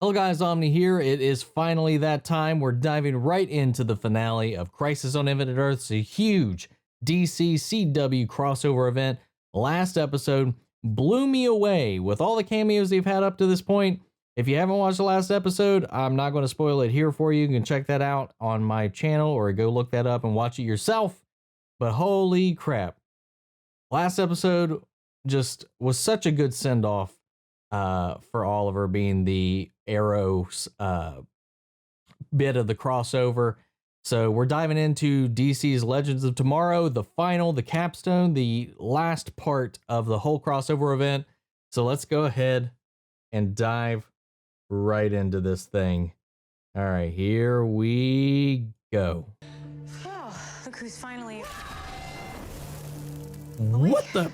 Hello guys, Omni here. It is finally that time. We're diving right into the finale of Crisis on Infinite Earths, a huge DC CW crossover event. Last episode blew me away with all the cameos they've had up to this point. If you haven't watched the last episode, I'm not going to spoil it here for you. You can check that out on my channel or go look that up and watch it yourself. But holy crap. Last episode just was such a good send-off for Oliver being the Arrow's bit of the crossover. So we're diving into DC's Legends of Tomorrow, the final, the capstone, the last part of the whole crossover event. So let's go ahead and dive right into this thing. All right, here we go. Oh, look who's finally... What the?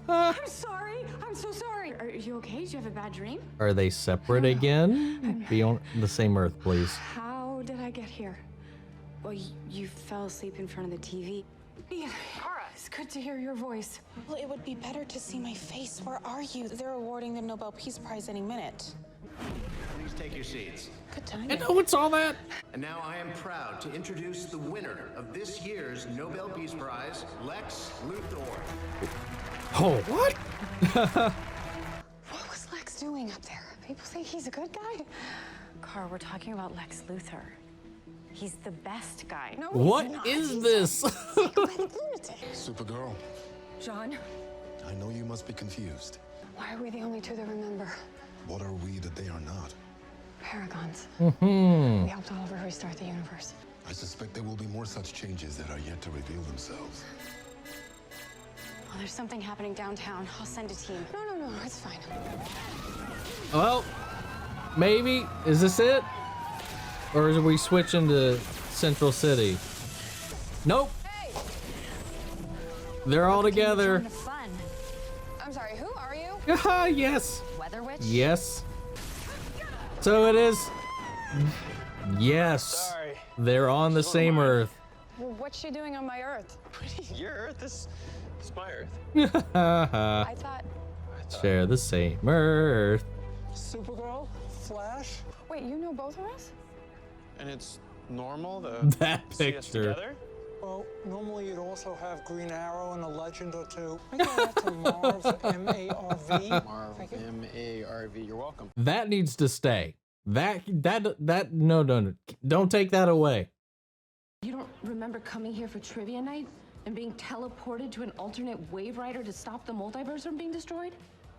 I'm sorry. I'm so sorry. Are you okay? Did you have a bad dream? Are they separate again? Be on the same Earth, please. How did I get here? Well, you fell asleep in front of the TV. Kara, it's good to hear your voice. Well, it would be better to see my face. Where are you? They're awarding the Nobel Peace Prize any minute. Please take your seats. Good timing. And what's all that? And now I am proud to introduce the winner of this year's Nobel Peace Prize, Lex Luthor. Oh, what? What was Lex doing up there? People think he's a good guy. Kara, we're talking about Lex Luthor. He's the best guy. No, What he's not. is He's this? a psychopathic lunatic. Supergirl, John, I know you must be confused. Why are we the only two that remember? What are we that they are not? Paragons. Hmm. We helped Oliver restart the universe. I suspect there will be more such changes that are yet to reveal themselves. well, there's something happening downtown. I'll send a team. No, it's fine. Well, maybe. Is this it? Or are we switching to Central City? Nope. Hey! They're all together. Fun. I'm sorry, who are you? Ah, yes. Weather Witch? Yes. So it is. Yes. Sorry. They're on the same Earth. Well, what's she doing on my Earth? Your Earth is my Earth. I thought... Share the same Earth. Supergirl, Flash, Wait, you know both of us? and it's normal to That see us picture. together. Well, normally you'd also have Green Arrow and a legend or two. I go out to Marv, M-A-R-V. Marv, M-A-R-V. You're welcome. That needs to stay. That no. Don't take that away. You don't remember coming here for trivia night and being teleported to an alternate wave rider to stop the multiverse from being destroyed?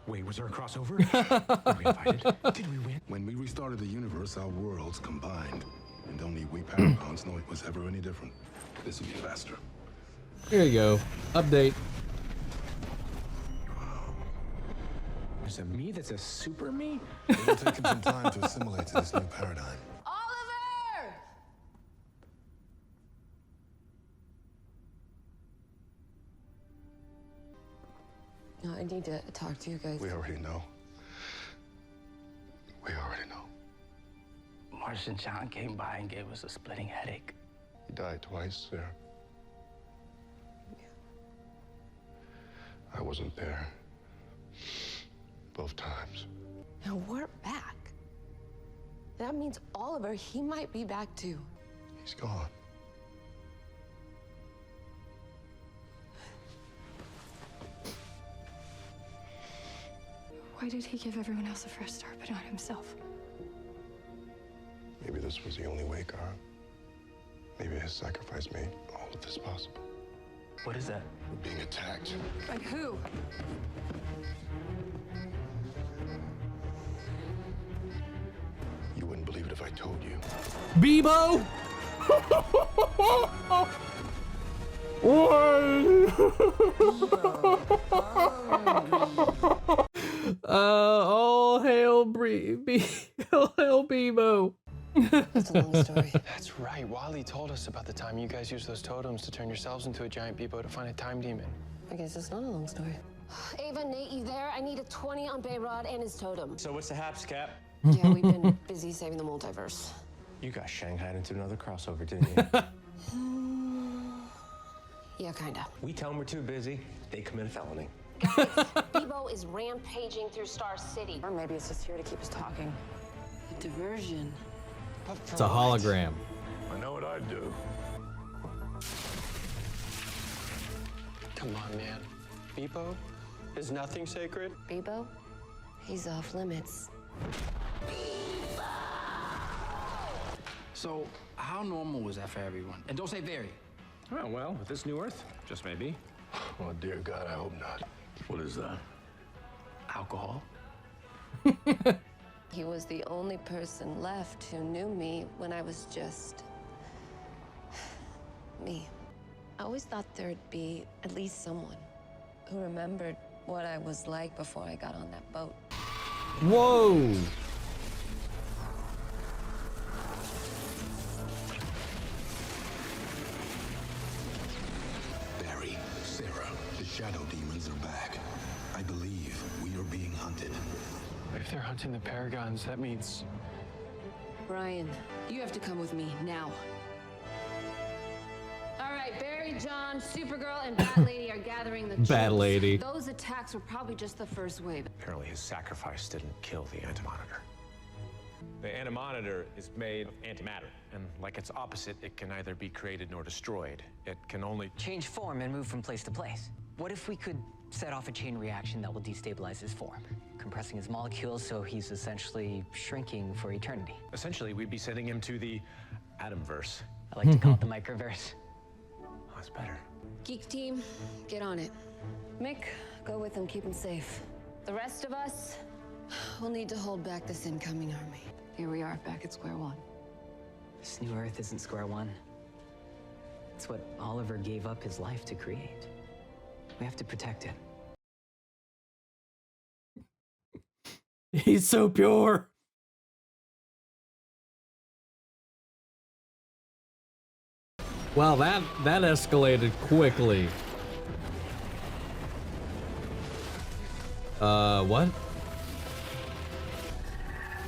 Wait, was there a crossover? Were we invited? Did we win? When we restarted the universe, our worlds combined. And only we Paragons know it was ever any different. This will be faster. Here you go. Update. There's a me that's a super me? It will take him some time to assimilate to this new paradigm. Oliver! No, I need to talk to you guys. We already know. We already know. Martian John came by and gave us a splitting headache. He died twice, Sarah. I wasn't there. Both times. Now we're back. That means Oliver, he might be back too. He's gone. Why did he give everyone else a fresh start, but not himself? Maybe this was the only way, Kara. Maybe his sacrifice made all of this possible. What is that? We're being attacked. By who? You wouldn't believe it if I told you. Bebo! All hail hail Bebo. That's a long story. That's right. Wally told us about the time you guys used those totems to turn yourselves into a giant Bebo to find a time demon. I guess it's not a long story. Ava, Nate, you there? I need a 20 on Bayrod and his totem. So what's the haps, Cap? Yeah, we've been busy saving the multiverse. You got shanghaied into another crossover, didn't you? Yeah, kinda. We tell them we're too busy. They commit a felony. Bebo is rampaging through Star City. Or maybe it's just here to keep us talking. Diversion. It's a hologram. I know what I'd do. Come on, man. Bebo? Is nothing sacred? Bebo? He's off limits. So, how normal was that for everyone? And don't say very. Oh, well, with this new Earth, just maybe. Oh, dear God, I hope not. What is that? Alcohol? He was the only person left who knew me when I was just me. I always thought there'd be at least someone who remembered what I was like before I got on that boat. Whoa! Barry, Sarah, the shadow demons are back. I believe we are being hunted. If they're hunting the Paragons, that means... Brian, you have to come with me now. All right, Barry, John, Supergirl, and Bat Lady are gathering the Bat troops. Lady. Those attacks were probably just the first wave. Apparently his sacrifice didn't kill the Antimonitor. The Antimonitor is made of antimatter, and like its opposite, it can neither be created nor destroyed. It can only change form and move from place to place. What if we could set off a chain reaction that will destabilize his form, compressing his molecules so he's essentially shrinking for eternity? Essentially, we'd be sending him to the Atomverse. I like to call it the microverse. Oh, that's better. Geek team, get on it. Mick, go with him, keep him safe. The rest of us will need to hold back this incoming army. Here we are, back at square one. This new Earth isn't square one. It's what Oliver gave up his life to create. We have to protect it. He's so pure. Wow, that escalated quickly. What?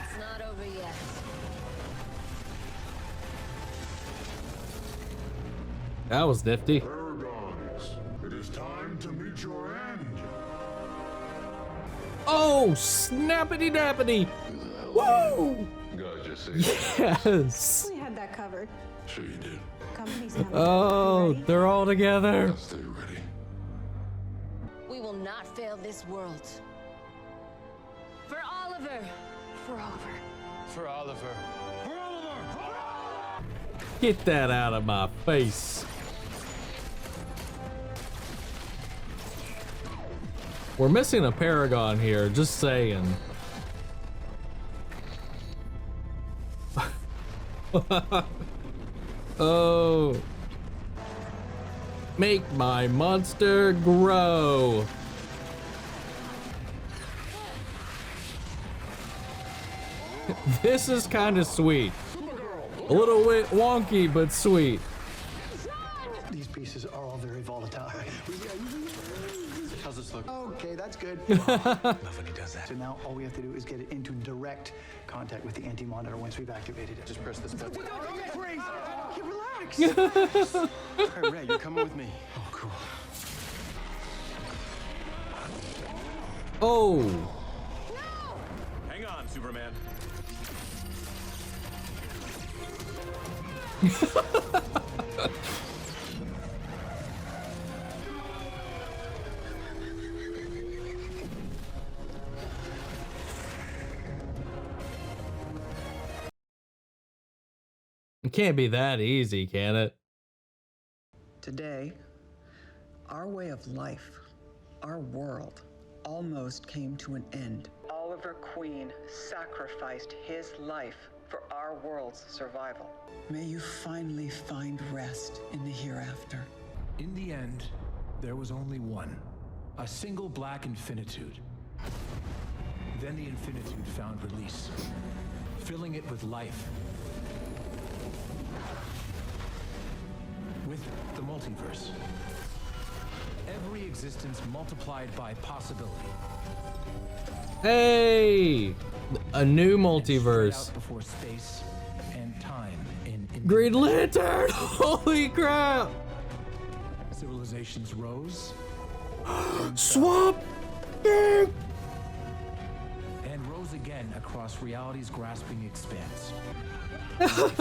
It's not over yet. That was nifty. Paragons, it is time to meet your end. Oh, snappity dappity! Woo! God, just say Yes! We had that covered. Sure you did. Company's coming. Oh, they're all together. Stay ready. We will not fail this world. For Oliver! For Oliver. For Oliver. Get that out of my face. We're missing a Paragon here, just saying. Oh. Make my monster grow. This is kind of sweet. A little bit wonky, but sweet. These pieces are all very volatile. How's this look? Okay, that's good. Love when he does that. So now all we have to do is get it into direct contact with the anti-monitor once we've activated it. Just press this button. Relax. All right, Ray, you're coming with me. Oh, cool. Oh. Hang on, Superman. It can't be that easy, can it? Today, our way of life, our world, almost came to an end. Oliver Queen sacrificed his life for our world's survival. May you finally find rest in the hereafter. In the end, there was only one, a single black infinitude. Then the infinitude found release, filling it with life. With the multiverse. Every existence multiplied by possibility. Hey! A new multiverse. Out before space and time in Green Lantern! Holy crap! Civilizations rose. Swamp Thing! And rose again across across reality's grasping expanse. Life,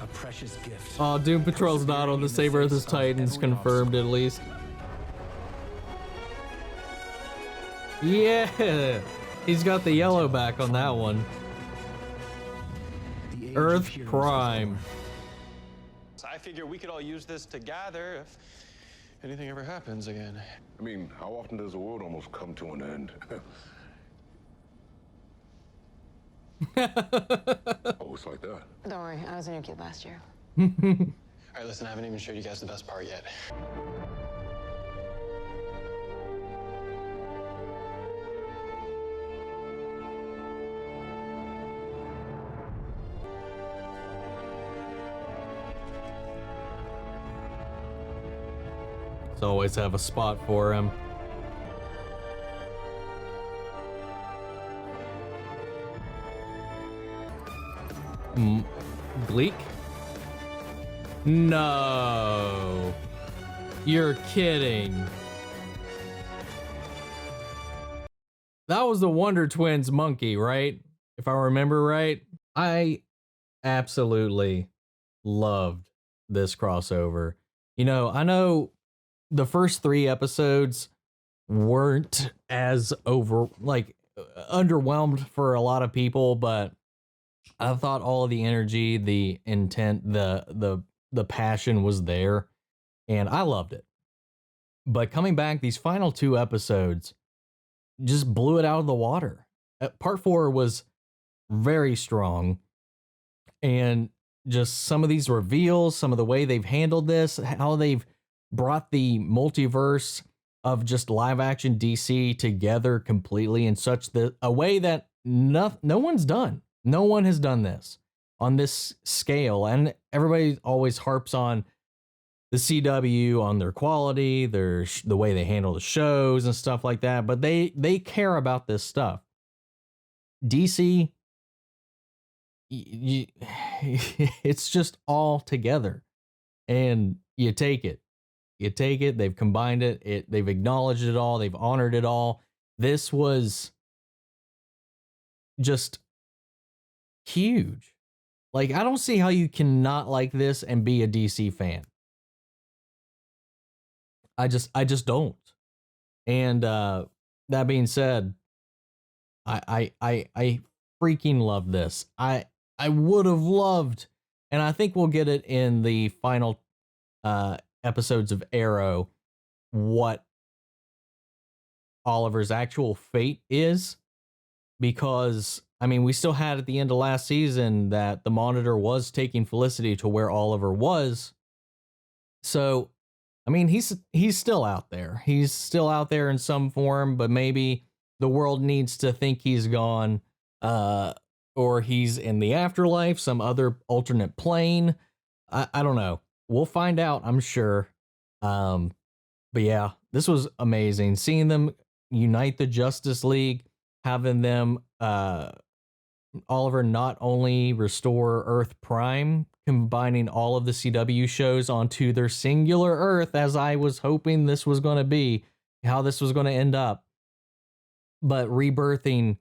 a precious gift. Oh, Doom Patrol's not on the same Earth as Titans, confirmed at least. Yeah, he's got the yellow back on that one. Earth Prime. I figure we could all use this to gather if anything ever happens again. I mean, how often does the world almost come to an end? Oh, it's like that. Don't worry, I was a new kid last year. All right, listen, I haven't even showed you guys the best part yet. Always have a spot for him. Gleek? No. You're kidding. That was the Wonder Twins monkey, right? If I remember right. I absolutely loved this crossover. You know, I know the first 3 episodes weren't as underwhelmed for a lot of people, but I thought all of the energy, the intent, the passion was there, and I loved it. But coming back, these final 2 episodes just blew it out of the water. Part 4 was very strong, and just some of these reveals, some of the way they've handled this, how they've brought the multiverse of just live action DC together completely in such a way that no one's done. No one has done this on this scale. And everybody always harps on the CW, on their quality, the way they handle the shows and stuff like that. But they care about this stuff. DC, it's just all together, and you take it. You take it, they've combined it, they've acknowledged it all, they've honored it all. This was just huge. Like, I don't see how you cannot like this and be a DC fan. I just don't. And that being said, I freaking love this. I would have loved, and I think we'll get it in the final episodes of Arrow, what Oliver's actual fate is, because I mean, we still had at the end of last season that the Monitor was taking Felicity to where Oliver was. So I mean, he's still out there. He's still out there in some form, but maybe the world needs to think he's gone, or he's in the afterlife, some other alternate plane. I don't know. We'll find out, I'm sure. But yeah, this was amazing. Seeing them unite the Justice League, having them, Oliver not only restore Earth Prime, combining all of the CW shows onto their singular Earth, as I was hoping this was going to be, how this was going to end up, but rebirthing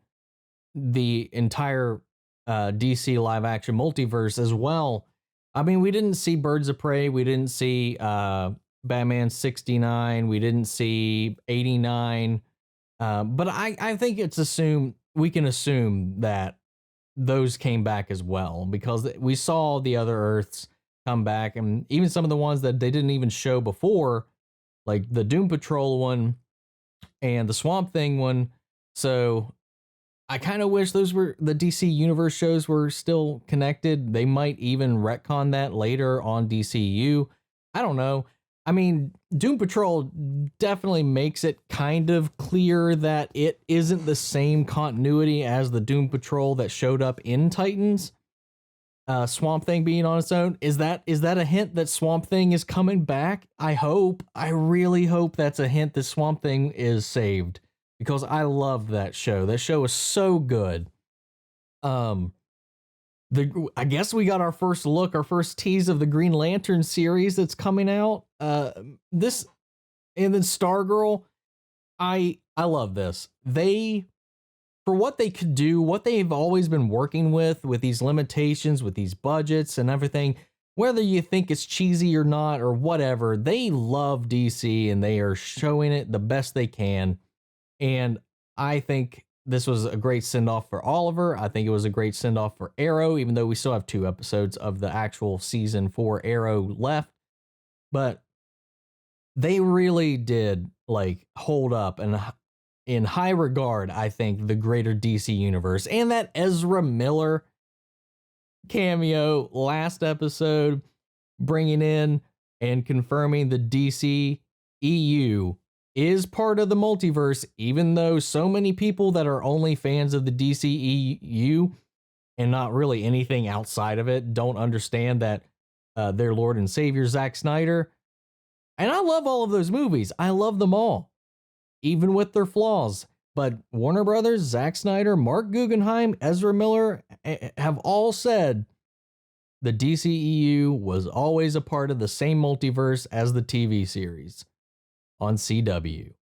the entire DC live action multiverse as well. I mean, we didn't see Birds of Prey. We didn't see Batman 69. We didn't see 89. But I think we can assume that those came back as well, because we saw the other Earths come back, and even some of the ones that they didn't even show before, like the Doom Patrol one and the Swamp Thing one. So I kind of wish those were the DC Universe shows were still connected. They might even retcon that later on DCU. I don't know. I mean, Doom Patrol definitely makes it kind of clear that it isn't the same continuity as the Doom Patrol that showed up in Titans. Swamp Thing being on its own. Is that a hint that Swamp Thing is coming back? I hope. I really hope that's a hint that Swamp Thing is saved, because I loved that show. That show was so good. I guess we got our first tease of the Green Lantern series that's coming out. This, and then Stargirl. I love this. They for what they could do, what they've always been working with these limitations, with these budgets and everything, whether you think it's cheesy or not or whatever, they love DC and they are showing it the best they can. And I think this was a great send-off for Oliver. I think it was a great send-off for Arrow, even though we still have 2 episodes of the actual season 4 Arrow left. But they really did like hold up and in high regard, I think, the greater DC universe. And that Ezra Miller cameo last episode, bringing in and confirming the DC EU is part of the multiverse, even though so many people that are only fans of the DC EU and not really anything outside of it don't understand that their Lord and Savior Zack Snyder. And I love all of those movies. I love them all, even with their flaws. But Warner Brothers, Zack Snyder, Mark Guggenheim, Ezra Miller have all said the DCEU was always a part of the same multiverse as the TV series on CW.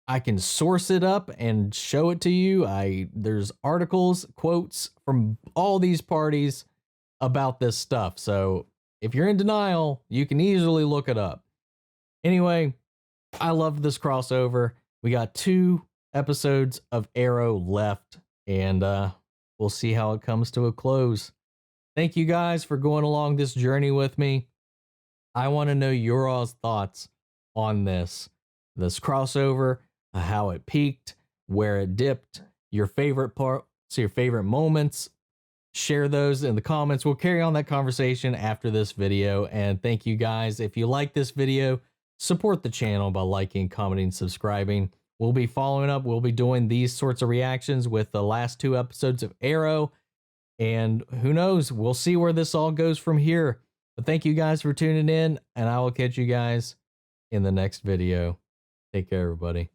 I can source it up and show it to you. There's articles, quotes from all these parties about this stuff. So if you're in denial, you can easily look it up. Anyway, I loved this crossover. We got 2 episodes of Arrow left, and we'll see how it comes to a close. Thank you guys for going along this journey with me. I want to know your all's thoughts on this crossover, how it peaked, where it dipped, your favorite parts, your favorite moments. Share those in the comments. We'll carry on that conversation after this video. And thank you guys. If you like this video, support the channel by liking, commenting, subscribing. We'll be following up. We'll be doing these sorts of reactions with the last 2 episodes of Arrow. And who knows? We'll see where this all goes from here. But thank you guys for tuning in, and I will catch you guys in the next video. Take care, everybody.